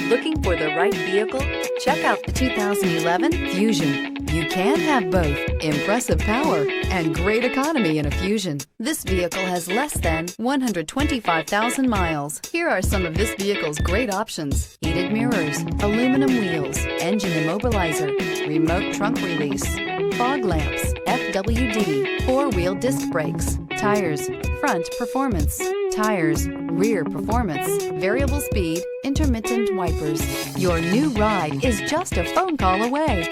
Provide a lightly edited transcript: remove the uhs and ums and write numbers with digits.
Looking for the right vehicle? Check out the 2011 Fusion. You can have both impressive power and great economy in a Fusion. This vehicle has less than 125,000 miles. Here are some of this vehicle's great options: heated mirrors, aluminum wheels, engine immobilizer, remote trunk release, fog lamps, FWD, four-wheel disc brakes, tires, front performance, tires, rear performance, variable speed, intermittent wipers. Your new ride is just a phone call away.